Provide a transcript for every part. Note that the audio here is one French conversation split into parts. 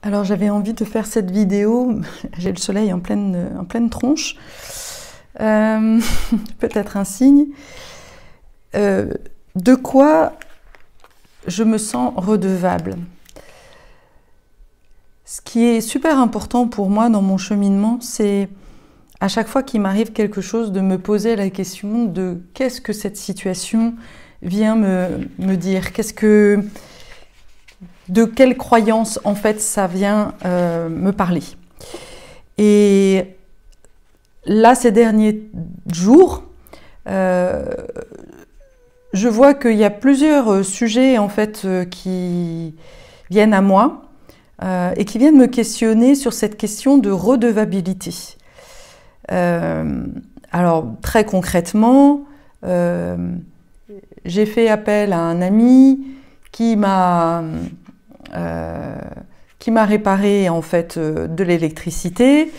Alors j'avais envie de faire cette vidéo, j'ai le soleil en pleine tronche, peut-être un signe, de quoi je me sens redevable. Ce qui est super important pour moi dans mon cheminement, c'est à chaque fois qu'il m'arrive quelque chose de me poser la question de qu'est-ce que cette situation vient me dire, de quelle croyance en fait ça vient me parler. Et là, ces derniers jours, je vois qu'il y a plusieurs sujets en fait qui viennent à moi et qui viennent me questionner sur cette question de redevabilité. Alors très concrètement, j'ai fait appel à un ami qui m'a réparé en fait de l'électricité.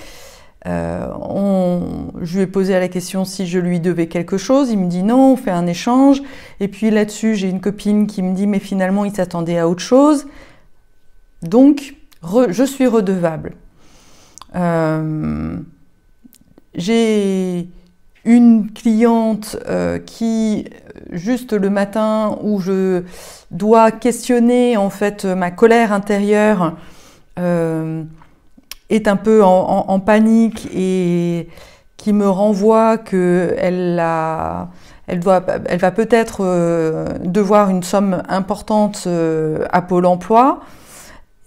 Je lui ai posé la question si je lui devais quelque chose. Il me dit non, on fait un échange. Et puis là-dessus, j'ai une copine qui me dit mais finalement il s'attendait à autre chose. Donc je suis redevable. J'ai une cliente qui, juste le matin où je dois questionner en fait ma colère intérieure, est un peu en panique et qui me renvoie qu'elle va peut-être devoir une somme importante à Pôle emploi.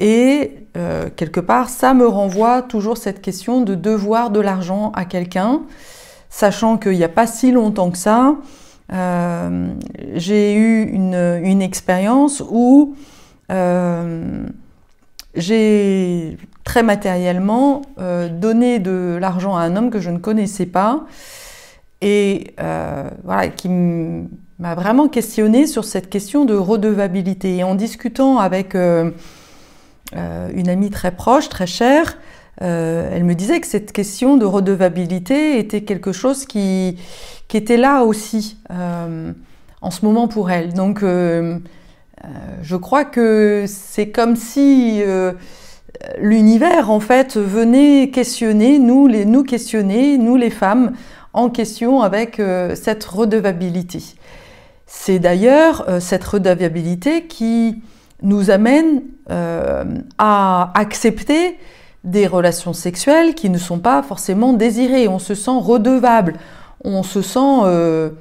Et quelque part, ça me renvoie toujours cette question de devoir de l'argent à quelqu'un, sachant qu'il n'y a pas si longtemps que ça, j'ai eu une expérience où j'ai très matériellement donné de l'argent à un homme que je ne connaissais pas et voilà, qui m'a vraiment questionné sur cette question de redevabilité. Et en discutant avec une amie très proche, très chère, elle me disait que cette question de redevabilité était quelque chose qui était là aussi en ce moment pour elle. Donc je crois que c'est comme si l'univers en fait venait questionner, nous les femmes, en question avec cette redevabilité. C'est d'ailleurs cette redevabilité qui nous amène à accepter des relations sexuelles qui ne sont pas forcément désirées. On se sent redevable, on se sent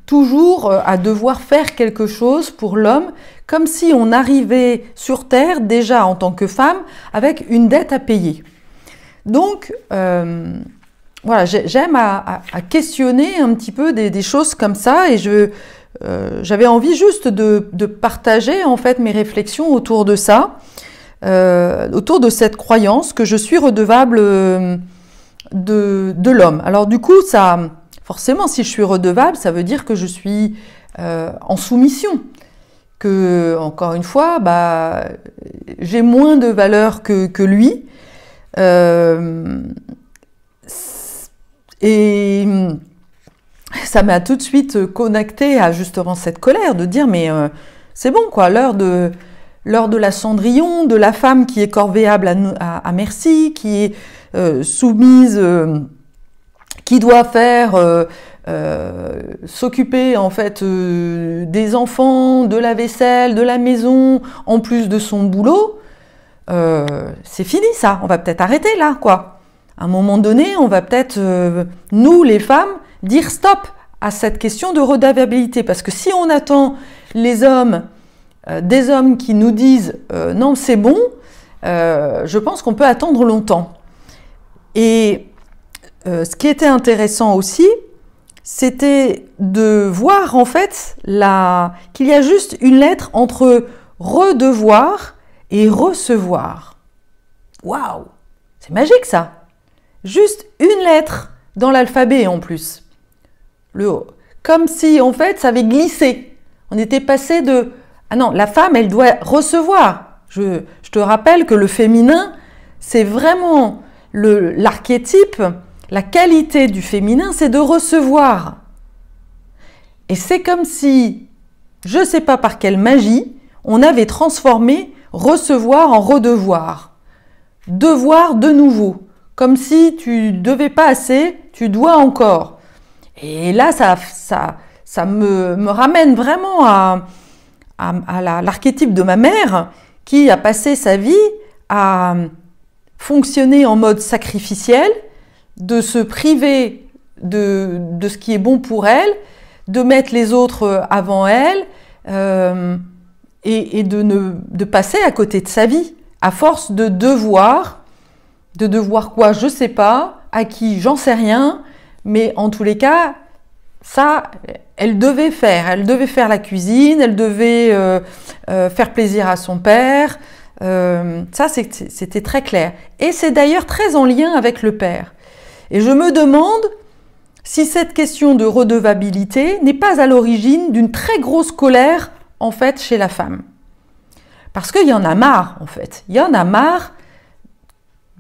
toujours à devoir faire quelque chose pour l'homme, comme si on arrivait sur Terre déjà en tant que femme avec une dette à payer. Donc voilà, j'aime à questionner un petit peu des choses comme ça et j'avais envie juste de partager en fait mes réflexions autour de ça, autour de cette croyance que je suis redevable de l'homme. Alors du coup, ça, forcément, si je suis redevable, ça veut dire que je suis en soumission, que encore une fois, j'ai moins de valeur que lui, et ça m'a tout de suite connecté à justement cette colère, de dire mais c'est bon quoi, l'heure de la Cendrillon, de la femme qui est corvéable à merci, qui est soumise, qui doit faire s'occuper en fait des enfants, de la vaisselle, de la maison, en plus de son boulot. C'est fini ça, on va peut-être arrêter là quoi. À un moment donné, on va peut-être, nous les femmes, dire stop à cette question de redevabilité. Parce que si on attend les hommes, des hommes qui nous disent non c'est bon, je pense qu'on peut attendre longtemps. Et ce qui était intéressant aussi, c'était de voir en fait qu'il y a juste une lettre entre redevoir et recevoir. Waouh, c'est magique ça. Juste une lettre dans l'alphabet en plus. Le O. Comme si en fait ça avait glissé. On était passé de ah non, la femme elle doit recevoir. Je te rappelle que le féminin c'est vraiment l'archétype, la qualité du féminin c'est de recevoir. Et c'est comme si, je ne sais pas par quelle magie, on avait transformé recevoir en redevoir, devoir de nouveau, comme si tu devais pas assez, tu dois encore. Et là, ça me ramène vraiment à l'archétype de ma mère qui a passé sa vie à fonctionner en mode sacrificiel, de se priver de ce qui est bon pour elle, de mettre les autres avant elle et de passer à côté de sa vie, à force de devoir quoi, je sais pas, à qui, j'en sais rien, mais en tous les cas, ça, elle devait faire la cuisine, elle devait faire plaisir à son père, ça c'était très clair. Et c'est d'ailleurs très en lien avec le père. Et je me demande si cette question de redevabilité n'est pas à l'origine d'une très grosse colère, en fait, chez la femme. Parce qu'il y en a marre, en fait. Il y en a marre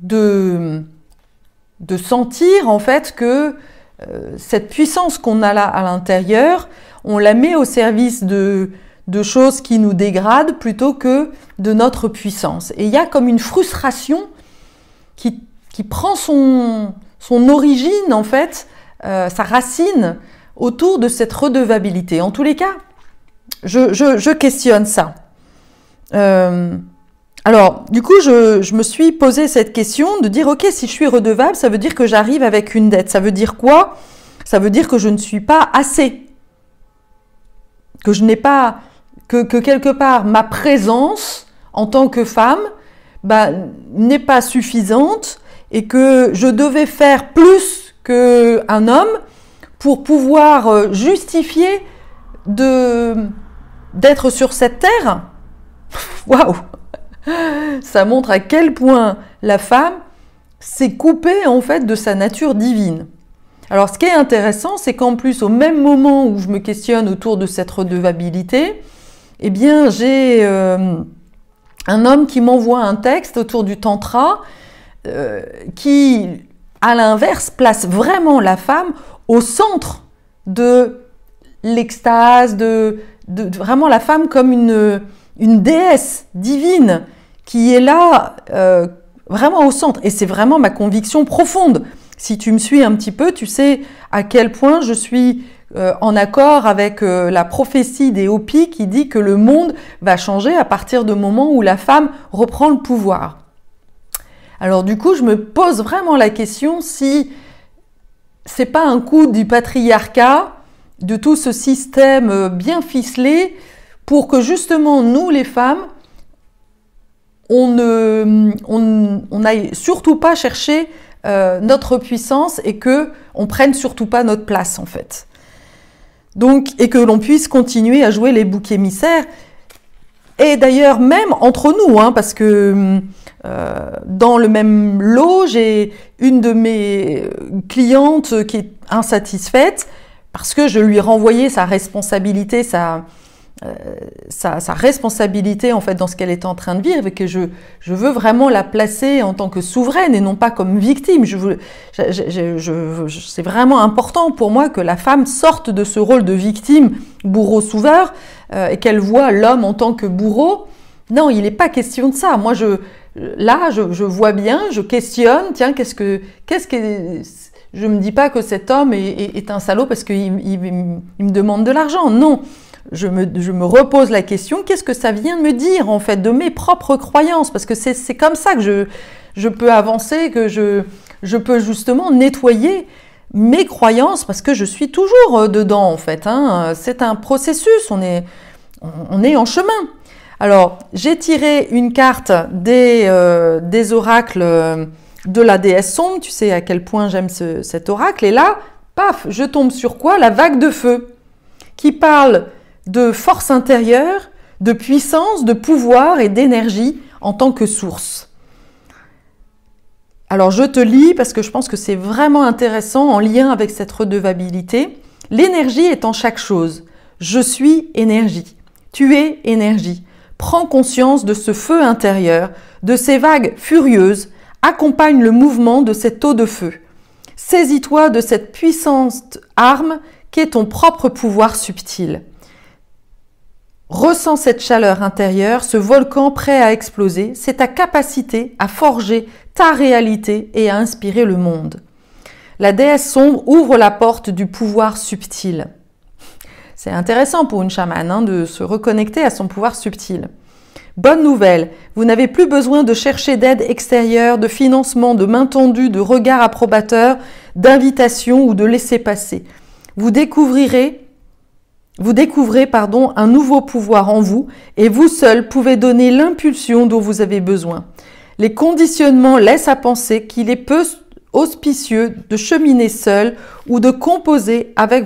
de sentir, en fait, que cette puissance qu'on a là à l'intérieur, on la met au service de choses qui nous dégradent plutôt que de notre puissance. Et il y a comme une frustration qui prend son origine, en fait, sa racine autour de cette redevabilité. En tous les cas, je questionne ça. Alors, du coup, je me suis posé cette question de dire, ok, si je suis redevable, ça veut dire que j'arrive avec une dette. Ça veut dire quoi? Ça veut dire que je ne suis pas assez. Que je n'ai pas, que quelque part, ma présence en tant que femme, n'est pas suffisante et que je devais faire plus qu'un homme pour pouvoir justifier d'être sur cette terre. Waouh! Ça montre à quel point la femme s'est coupée en fait de sa nature divine. Alors ce qui est intéressant, c'est qu'en plus au même moment où je me questionne autour de cette redevabilité, eh bien j'ai un homme qui m'envoie un texte autour du tantra qui, à l'inverse, place vraiment la femme au centre de l'extase, de vraiment la femme comme une déesse divine qui est là vraiment au centre. Et c'est vraiment ma conviction profonde. Si tu me suis un petit peu, tu sais à quel point je suis en accord avec la prophétie des Hopis qui dit que le monde va changer à partir du moment où la femme reprend le pouvoir. Alors du coup, je me pose vraiment la question si c'est pas un coup du patriarcat, de tout ce système bien ficelé, pour que justement nous les femmes, on n'aille surtout pas chercher notre puissance et que on prenne surtout pas notre place en fait. Donc, et que l'on puisse continuer à jouer les boucs émissaires. Et d'ailleurs même entre nous, hein, parce que dans le même lot, j'ai une de mes clientes qui est insatisfaite parce que je lui ai renvoyé sa responsabilité, sa responsabilité en fait dans ce qu'elle est en train de vivre et que je veux vraiment la placer en tant que souveraine et non pas comme victime. C'est vraiment important pour moi que la femme sorte de ce rôle de victime, bourreau-sauveur, et qu'elle voit l'homme en tant que bourreau. Non, il n'est pas question de ça. Moi, je vois bien, je questionne, tiens, je me dis pas que cet homme est un salaud parce qu'il me demande de l'argent. Non. Je me repose la question, qu'est-ce que ça vient de me dire en fait, de mes propres croyances, parce que c'est comme ça que je peux avancer, que je peux justement nettoyer mes croyances, parce que je suis toujours dedans en fait, hein. C'est un processus, on est en chemin. Alors, j'ai tiré une carte des oracles de la déesse sombre, tu sais à quel point j'aime cet oracle, et là, paf, je tombe sur quoi? La vague de feu, qui parle de force intérieure, de puissance, de pouvoir et d'énergie en tant que source. Alors je te lis parce que je pense que c'est vraiment intéressant en lien avec cette redevabilité. L'énergie est en chaque chose. Je suis énergie. Tu es énergie. Prends conscience de ce feu intérieur, de ces vagues furieuses. Accompagne le mouvement de cette eau de feu. Saisis-toi de cette puissante arme qui est ton propre pouvoir subtil. ressens cette chaleur intérieure, ce volcan prêt à exploser. C'est ta capacité à forger ta réalité et à inspirer le monde. La déesse sombre ouvre la porte du pouvoir subtil. C'est intéressant pour une chamane hein, de se reconnecter à son pouvoir subtil. Bonne nouvelle, vous n'avez plus besoin de chercher d'aide extérieure, de financement, de main tendue, de regard approbateur, d'invitation ou de laisser-passer. Vous découvrez un nouveau pouvoir en vous et vous seul pouvez donner l'impulsion dont vous avez besoin. Les conditionnements laissent à penser qu'il est peu auspicieux de cheminer seul ou de composer avec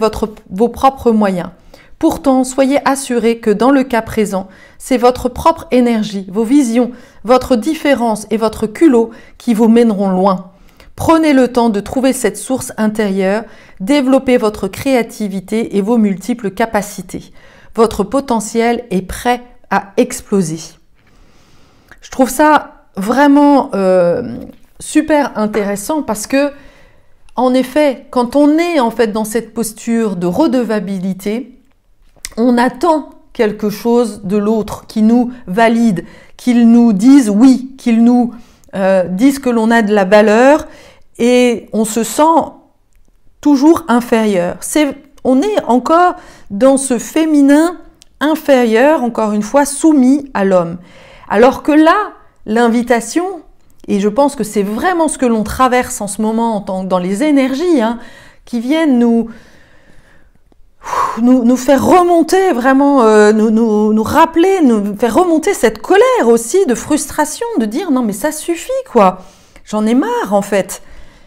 vos propres moyens. Pourtant, soyez assurés que dans le cas présent, c'est votre propre énergie, vos visions, votre différence et votre culot qui vous mèneront loin. Prenez le temps de trouver cette source intérieure, développez votre créativité et vos multiples capacités. Votre potentiel est prêt à exploser. Je trouve ça vraiment super intéressant parce que, en effet, quand on est en fait dans cette posture de redevabilité, on attend quelque chose de l'autre qui nous valide, qu'il nous dise oui, qu'il nous dise que l'on a de la valeur et on se sent toujours inférieur. On est encore dans ce féminin inférieur, encore une fois, soumis à l'homme. Alors que là, l'invitation, et je pense que c'est vraiment ce que l'on traverse en ce moment dans les énergies, hein, qui viennent nous faire remonter vraiment, nous rappeler, nous faire remonter cette colère aussi de frustration, de dire non mais ça suffit quoi, j'en ai marre en fait.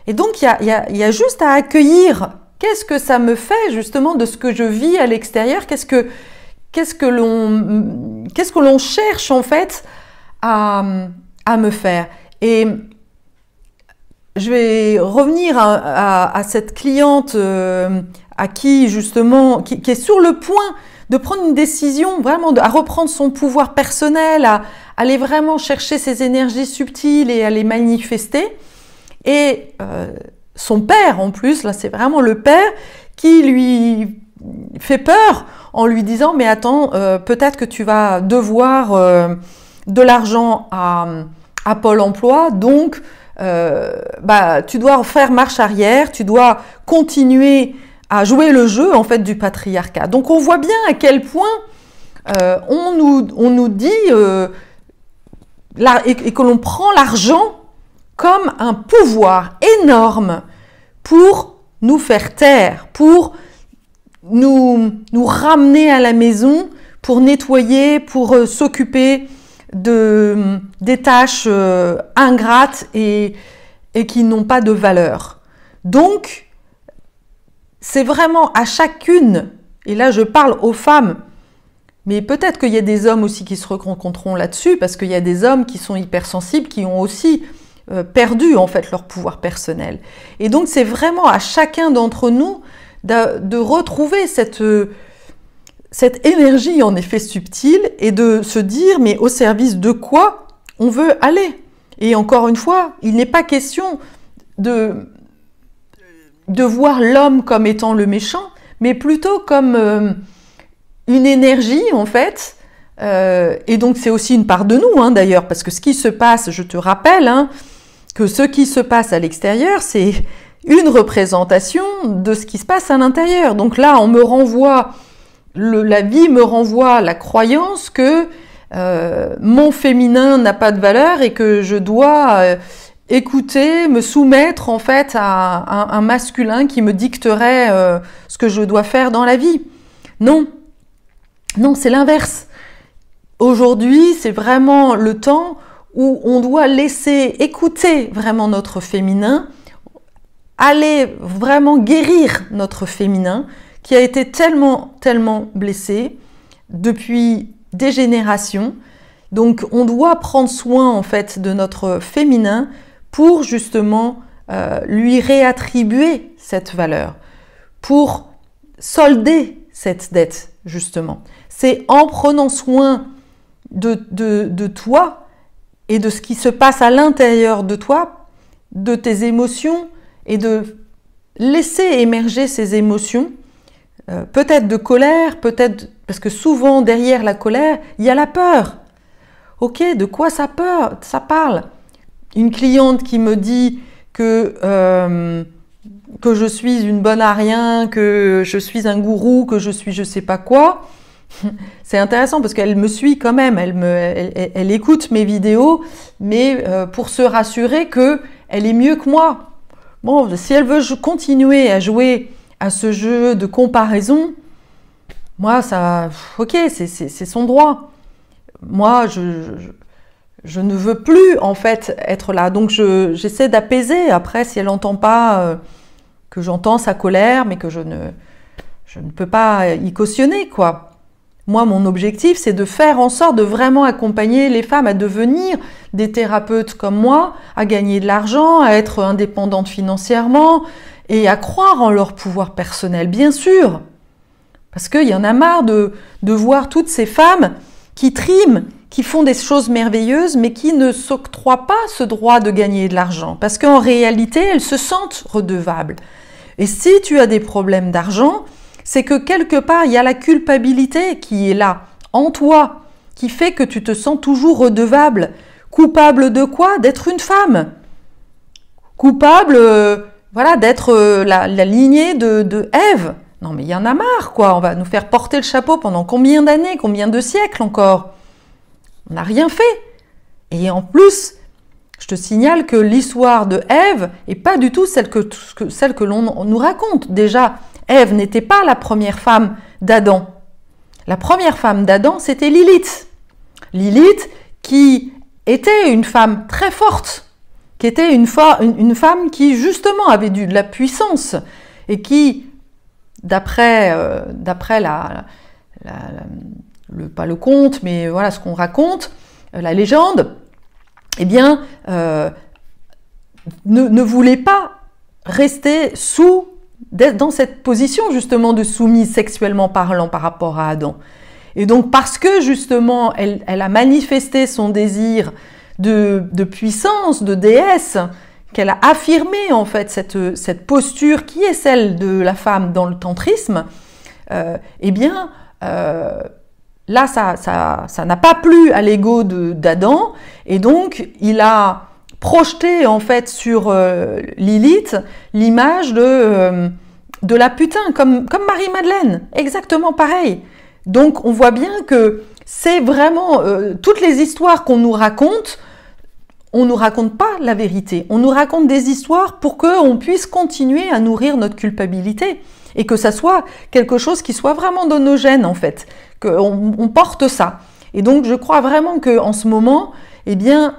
Et donc il y a juste à accueillir qu'est-ce que ça me fait justement de ce que je vis à l'extérieur, qu'est-ce que l'on cherche en fait à me faire. Et je vais revenir à cette cliente à qui justement, qui est sur le point de prendre une décision, vraiment à reprendre son pouvoir personnel, à aller vraiment chercher ses énergies subtiles et à les manifester. Et son père en plus, là c'est vraiment le père qui lui fait peur en lui disant mais attends, peut-être que tu vas devoir de l'argent à Pôle emploi, donc tu dois faire marche arrière, tu dois continuer à jouer le jeu en fait du patriarcat. Donc on voit bien à quel point on nous dit et que l'on prend l'argent comme un pouvoir énorme pour nous faire taire, pour nous ramener à la maison, pour nettoyer, pour s'occuper des tâches ingrates et qui n'ont pas de valeur. Donc, c'est vraiment à chacune, et là je parle aux femmes, mais peut-être qu'il y a des hommes aussi qui se rencontreront là-dessus, parce qu'il y a des hommes qui sont hypersensibles, qui ont aussi perdu en fait leur pouvoir personnel. Et donc c'est vraiment à chacun d'entre nous de retrouver cette énergie en effet subtile et de se dire mais au service de quoi on veut aller. Et encore une fois, il n'est pas question de voir l'homme comme étant le méchant, mais plutôt comme une énergie en fait. Et donc c'est aussi une part de nous hein, d'ailleurs, parce que ce qui se passe, je te rappelle hein, que ce qui se passe à l'extérieur, c'est une représentation de ce qui se passe à l'intérieur. Donc là, on me renvoie, la vie me renvoie la croyance que mon féminin n'a pas de valeur et que je dois écouter, me soumettre en fait à un masculin qui me dicterait ce que je dois faire dans la vie. Non, non, c'est l'inverse. Aujourd'hui, c'est vraiment le temps où on doit laisser écouter vraiment notre féminin, aller vraiment guérir notre féminin qui a été tellement blessé depuis des générations. Donc on doit prendre soin en fait de notre féminin pour justement lui réattribuer cette valeur, pour solder cette dette justement. C'est en prenant soin de toi et de ce qui se passe à l'intérieur de toi, de tes émotions et de laisser émerger ces émotions peut-être de colère, peut-être parce que souvent derrière la colère, il y a la peur. Ok, de quoi ça parle? Une cliente qui me dit que je suis une bonne à rien, que je suis un gourou, que je suis je sais pas quoi. C'est intéressant parce qu'elle me suit quand même, elle écoute mes vidéos, mais pour se rassurer qu'elle est mieux que moi. Bon, si elle veut continuer à jouer à ce jeu de comparaison, moi, ça, ok, c'est son droit. Moi, je ne veux plus, en fait, être là. Donc, j'essaie d'apaiser. Après, si elle n'entend pas que j'entends sa colère, mais que je ne peux pas y cautionner, quoi. Moi, mon objectif, c'est de faire en sorte de vraiment accompagner les femmes à devenir des thérapeutes comme moi, à gagner de l'argent, à être indépendantes financièrement et à croire en leur pouvoir personnel, bien sûr. Parce qu'il y en a marre de voir toutes ces femmes qui triment, qui font des choses merveilleuses, mais qui ne s'octroient pas ce droit de gagner de l'argent. Parce qu'en réalité, elles se sentent redevables. Et si tu as des problèmes d'argent, c'est que quelque part, il y a la culpabilité qui est là, en toi, qui fait que tu te sens toujours redevable. Coupable de quoi? D'être une femme. Coupable, voilà, d'être la lignée de Ève. Non mais il y en a marre, quoi. On va nous faire porter le chapeau pendant combien d'années, combien de siècles encore? On n'a rien fait. Et en plus, je te signale que l'histoire de Ève n'est pas du tout celle que l'on nous raconte. Déjà, Ève n'était pas la première femme d'Adam. La première femme d'Adam, c'était Lilith. Lilith qui était une femme très forte, qui était une femme qui justement avait de la puissance et qui, d'après pas le conte, mais voilà ce qu'on raconte, la légende, eh bien, ne voulait pas rester dans cette position justement de soumise sexuellement parlant par rapport à Adam. Et donc parce que justement elle a manifesté son désir de puissance, de déesse, qu'elle a affirmé en fait cette posture qui est celle de la femme dans le tantrisme, eh bien là ça n'a pas plu à l'ego d'Adam, et donc il a projeté en fait sur Lilith l'image de la putain, comme Marie-Madeleine, exactement pareil. Donc on voit bien que c'est vraiment toutes les histoires qu'on nous raconte, on nous raconte pas la vérité, on nous raconte des histoires pour qu'on puisse continuer à nourrir notre culpabilité et que ça soit quelque chose qui soit vraiment dans nos gènes en fait, qu'on porte ça. Et donc je crois vraiment qu'en ce moment, eh bien,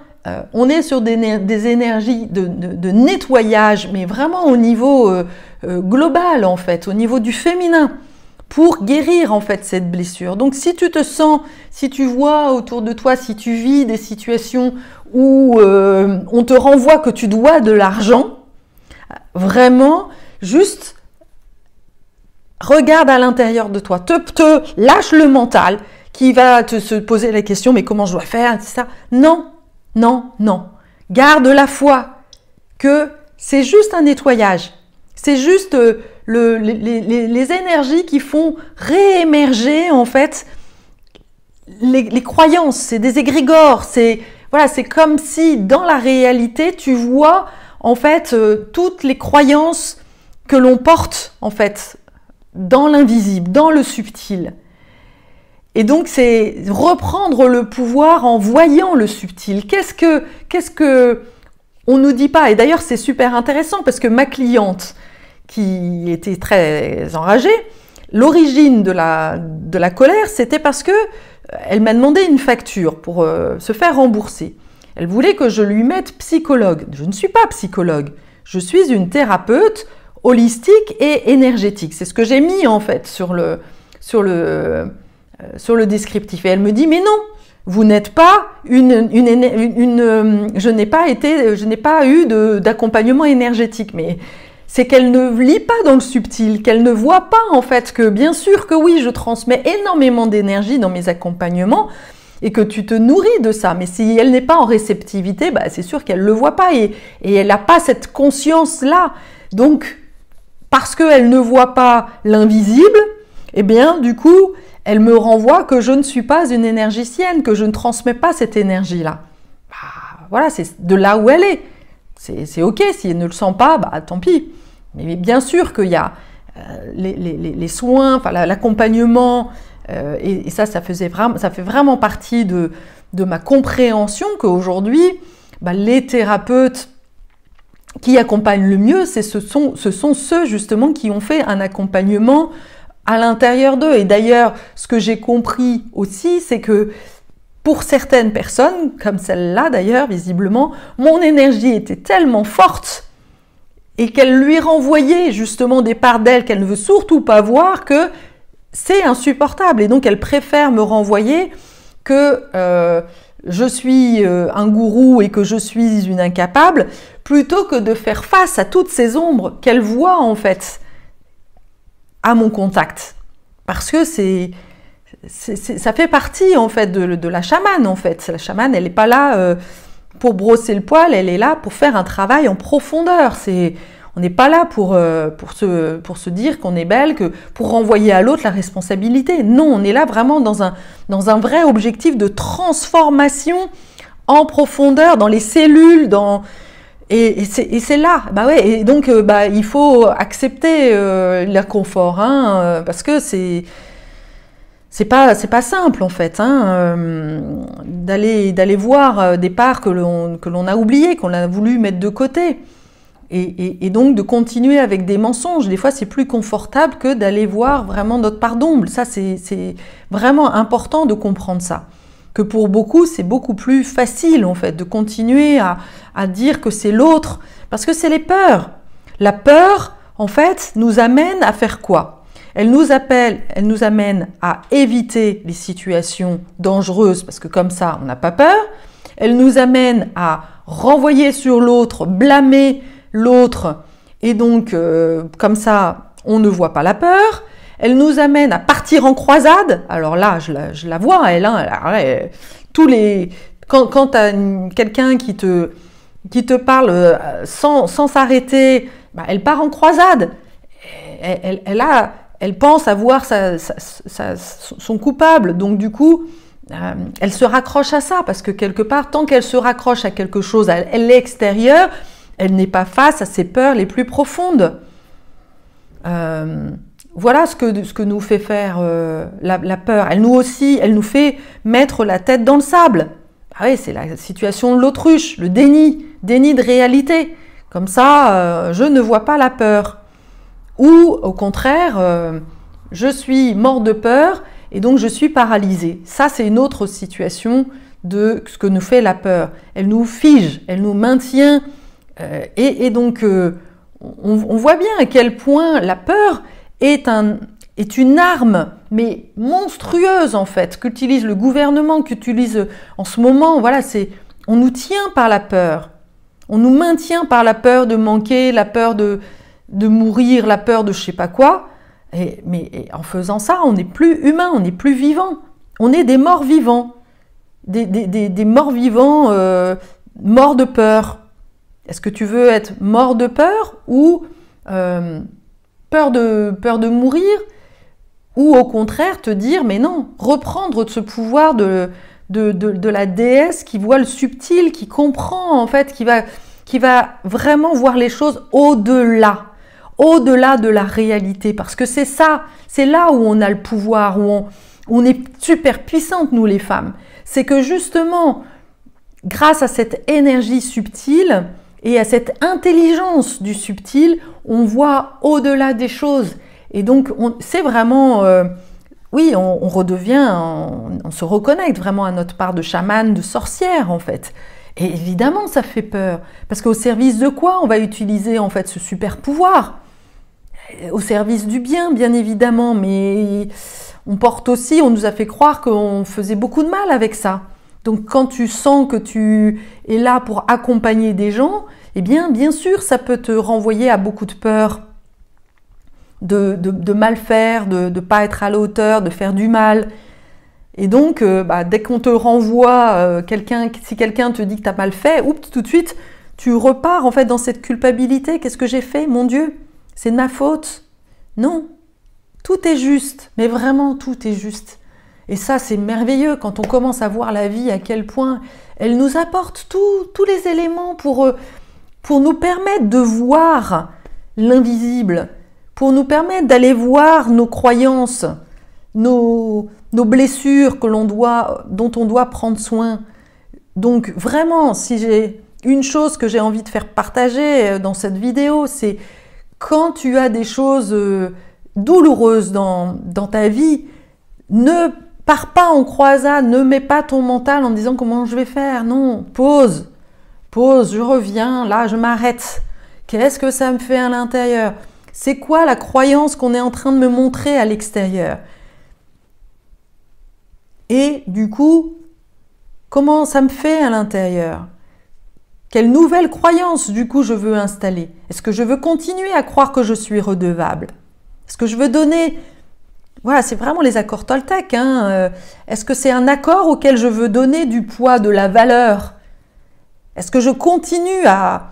on est sur des énergies de nettoyage, mais vraiment au niveau global en fait, au niveau du féminin, pour guérir en fait cette blessure. Donc si tu te sens, si tu vois autour de toi, si tu vis des situations où on te renvoie que tu dois de l'argent, vraiment juste regarde à l'intérieur de toi, te lâche le mental qui va se poser la question mais comment je dois faire, etc. Non. Non, non. Garde la foi que c'est juste un nettoyage. C'est juste les énergies qui font réémerger en fait les croyances. C'est des égrégores. C'est comme si dans la réalité tu vois en fait toutes les croyances que l'on porte en fait dans l'invisible, dans le subtil. Et donc, c'est reprendre le pouvoir en voyant le subtil. Qu'est-ce que on nous dit pas? Et d'ailleurs, c'est super intéressant parce que ma cliente, qui était très enragée, l'origine de la colère, c'était parce que elle m'a demandé une facture pour se faire rembourser. Elle voulait que je lui mette psychologue. Je ne suis pas psychologue. Je suis une thérapeute holistique et énergétique. C'est ce que j'ai mis en fait sur le descriptif. Et elle me dit, mais non, vous n'êtes pas je n'ai pas eu d'accompagnement énergétique. Mais c'est qu'elle ne lit pas dans le subtil, qu'elle ne voit pas en fait que bien sûr que oui, je transmets énormément d'énergie dans mes accompagnements et que tu te nourris de ça. Mais si elle n'est pas en réceptivité, bah, c'est sûr qu'elle ne le voit pas et elle n'a pas cette conscience-là. Donc, parce qu'elle ne voit pas l'invisible, eh bien, du coup, elle me renvoie que je ne suis pas une énergicienne, que je ne transmets pas cette énergie-là. Bah, voilà, c'est de là où elle est. C'est OK, si elle ne le sent pas, bah, tant pis. Mais bien sûr qu'il y a les soins, enfin, l'accompagnement, et ça fait vraiment partie de ma compréhension qu'aujourd'hui, bah, les thérapeutes qui accompagnent le mieux, ce sont ceux justement qui ont fait un accompagnement à l'intérieur d'eux. Et d'ailleurs, ce que j'ai compris aussi, c'est que pour certaines personnes, comme celle-là d'ailleurs, visiblement, mon énergie était tellement forte et qu'elle lui renvoyait justement des parts d'elle qu'elle ne veut surtout pas voir, que c'est insupportable. Et donc elle préfère me renvoyer que je suis un gourou et que je suis une incapable, plutôt que de faire face à toutes ces ombres qu'elle voit en fait à mon contact. Parce que ça fait partie en fait de la chamane en fait. La chamane, elle n'est pas là pour brosser le poil, elle est là pour faire un travail en profondeur. On n'est pas là pour se dire qu'on est belle, pour renvoyer à l'autre la responsabilité. Non, on est là vraiment dans un vrai objectif de transformation en profondeur, dans les cellules, et c'est là. Bah ouais, et donc il faut accepter l'inconfort, hein, parce que c'est pas simple en fait, hein, d'aller voir des parts que l'on a oubliées, qu'on a voulu mettre de côté. Et donc de continuer avec des mensonges. Des fois, c'est plus confortable que d'aller voir vraiment notre part d'ombre. Ça, c'est vraiment important de comprendre ça. Que pour beaucoup, c'est beaucoup plus facile, en fait, de continuer à dire que c'est l'autre. Parce que c'est les peurs. La peur, en fait, nous amène à faire quoi ? Elle nous amène à éviter les situations dangereuses, parce que comme ça, on n'a pas peur. Elle nous amène à renvoyer sur l'autre, blâmer l'autre, et donc comme ça on ne voit pas la peur. Elle nous amène à partir en croisade. Alors là je la vois elle, hein, quand tu as quelqu'un qui te parle sans s'arrêter, bah, elle part en croisade. Elle pense avoir son coupable, donc du coup elle se raccroche à ça, parce que quelque part, tant qu'elle se raccroche à quelque chose, à l'extérieur, elle n'est pas face à ses peurs les plus profondes. Voilà ce que nous fait faire la peur. Elle nous fait mettre la tête dans le sable. Ah oui, c'est la situation de l'autruche, le déni de réalité. Comme ça, je ne vois pas la peur. Ou au contraire, je suis mort de peur et donc je suis paralysée. Ça, c'est une autre situation de ce que nous fait la peur. Elle nous fige, elle nous maintient. Et donc, on voit bien à quel point la peur est une arme, mais monstrueuse en fait, qu'utilise le gouvernement, qu'utilise en ce moment. Voilà, on nous tient par la peur. On nous maintient par la peur de manquer, la peur de mourir, la peur de je sais pas quoi. Mais en faisant ça, on n'est plus humain, on n'est plus vivant. On est des morts vivants. Des morts vivants morts de peur. Est-ce que tu veux être mort de peur ou peur de mourir, ou au contraire te dire mais non, reprendre ce pouvoir de la déesse qui voit le subtil, qui comprend en fait, qui va vraiment voir les choses au-delà de la réalité, parce que c'est ça, c'est là où on a le pouvoir, où on est super puissantes nous les femmes. C'est que justement, grâce à cette énergie subtile et à cette intelligence du subtil, on voit au-delà des choses. Et donc, c'est vraiment, oui, on redevient, on se reconnecte vraiment à notre part de chamane, de sorcière en fait. Et évidemment, ça fait peur, parce qu'au service de quoi on va utiliser en fait ce super pouvoir? Au service du bien, bien évidemment, mais on nous a fait croire qu'on faisait beaucoup de mal avec ça. Donc quand tu sens que tu es là pour accompagner des gens, eh bien sûr, ça peut te renvoyer à beaucoup de peur, de mal faire, de ne pas être à la hauteur, de faire du mal. Et donc, dès qu'on te renvoie, si quelqu'un te dit que tu as mal fait, oups, tout de suite, tu repars en fait dans cette culpabilité. Qu'est-ce que j'ai fait, mon Dieu? C'est de ma faute. Non. Tout est juste, mais vraiment tout est juste. Et ça, c'est merveilleux quand on commence à voir la vie, à quel point elle nous apporte tous les éléments pour nous permettre de voir l'invisible, pour nous permettre d'aller voir nos croyances, nos blessures dont on doit prendre soin. Donc vraiment, si j'ai une chose que j'ai envie de faire partager dans cette vidéo, c'est quand tu as des choses douloureuses dans ta vie, ne pars pas en croisade, ne mets pas ton mental en disant comment je vais faire. Non, pause, je reviens, là je m'arrête. Qu'est-ce que ça me fait à l'intérieur? C'est quoi la croyance qu'on est en train de me montrer à l'extérieur? Et du coup, comment ça me fait à l'intérieur? Quelle nouvelle croyance, du coup, je veux installer? Est-ce que je veux continuer à croire que je suis redevable? Est-ce que je veux donner... Voilà, c'est vraiment les accords Toltec. Est-ce que c'est un accord auquel je veux donner du poids, de la valeur? Est-ce que je continue à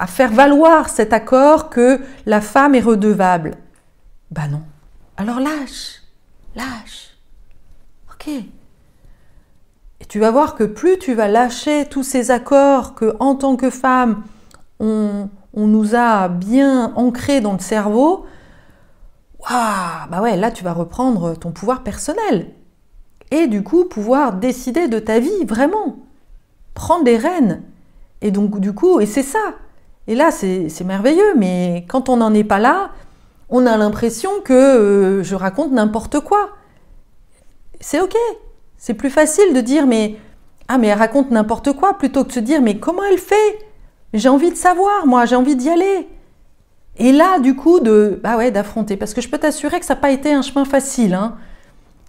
faire valoir cet accord que la femme est redevable? Ben non. Alors lâche. Ok. Et tu vas voir que plus tu vas lâcher tous ces accords que, en tant que femme, on nous a bien ancrés dans le cerveau, waouh, bah ouais, là tu vas reprendre ton pouvoir personnel. Et du coup, pouvoir décider de ta vie, vraiment. Prendre les rênes. Et donc, du coup, et c'est ça. Et là, c'est merveilleux, mais quand on n'en est pas là, on a l'impression que je raconte n'importe quoi. C'est ok. C'est plus facile de dire, mais elle raconte n'importe quoi, plutôt que de se dire, mais comment elle fait? J'ai envie de savoir, moi, j'ai envie d'y aller. Et là, du coup, d'affronter. Parce que je peux t'assurer que ça n'a pas été un chemin facile.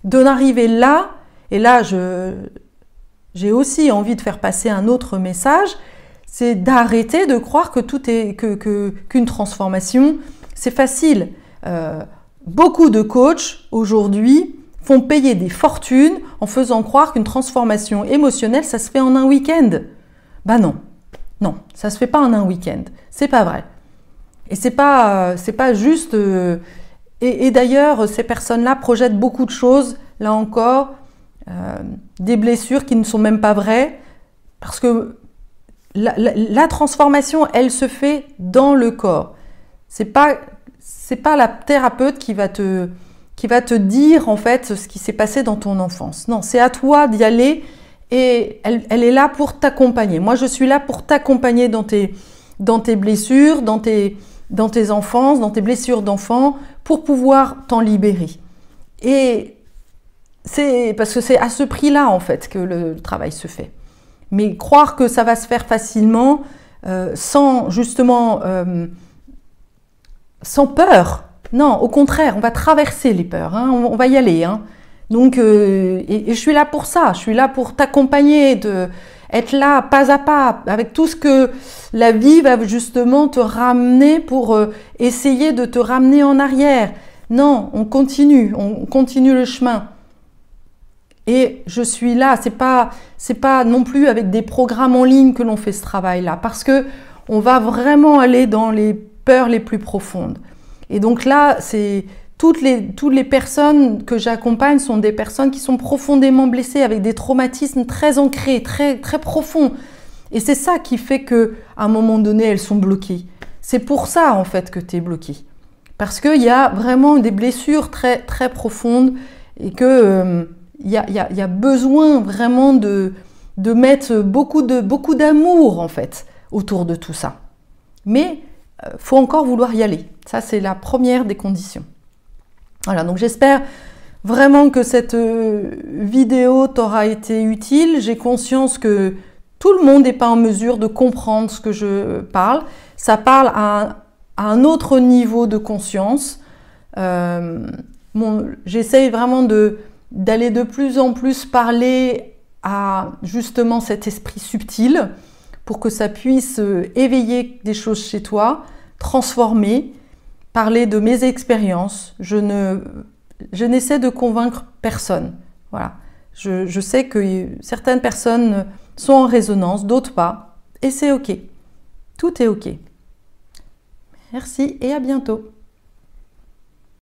D'en arriver là, et là, j'ai aussi envie de faire passer un autre message, c'est d'arrêter de croire que tout est qu'une transformation, c'est facile. Beaucoup de coachs, aujourd'hui, font payer des fortunes en faisant croire qu'une transformation émotionnelle, ça se fait en un week-end. Ben non, ça se fait pas en un week-end. C'est pas vrai. Et c'est pas juste. Et d'ailleurs, ces personnes-là projettent beaucoup de choses, là encore, des blessures qui ne sont même pas vraies, parce que la transformation, elle se fait dans le corps. C'est pas la thérapeute qui va te dire en fait ce qui s'est passé dans ton enfance. Non, c'est à toi d'y aller et elle est là pour t'accompagner. Moi, je suis là pour t'accompagner dans tes blessures, dans tes enfances, dans tes blessures d'enfant, pour pouvoir t'en libérer. Et c'est parce que c'est à ce prix-là en fait que le travail se fait. Mais croire que ça va se faire facilement, sans justement, sans peur. Non, au contraire, on va traverser les peurs, on va y aller. Donc, et je suis là pour ça, je suis là pour t'accompagner, être là pas à pas, avec tout ce que la vie va justement te ramener pour essayer de te ramener en arrière. Non, on continue le chemin. Et je suis là, c'est pas non plus avec des programmes en ligne que l'on fait ce travail-là, parce que on va vraiment aller dans les peurs les plus profondes. Et donc là, toutes les personnes que j'accompagne sont des personnes qui sont profondément blessées, avec des traumatismes très ancrés, très, très profonds. Et c'est ça qui fait qu'à un moment donné, elles sont bloquées. C'est pour ça, en fait, que tu es bloqué. Parce qu'il y a vraiment des blessures très, très profondes et que il y a besoin vraiment de mettre beaucoup d'amour, en fait, autour de tout ça. Mais faut encore vouloir y aller. Ça, c'est la première des conditions. Voilà, donc j'espère vraiment que cette vidéo t'aura été utile. J'ai conscience que tout le monde n'est pas en mesure de comprendre ce que je parle. Ça parle à un autre niveau de conscience. J'essaye vraiment d'aller de plus en plus parler à justement cet esprit subtil pour que ça puisse éveiller des choses chez toi, transformer, parler de mes expériences. Je n'essaie de convaincre personne. Voilà. Je sais que certaines personnes sont en résonance, d'autres pas. Et c'est OK. Tout est OK. Merci et à bientôt.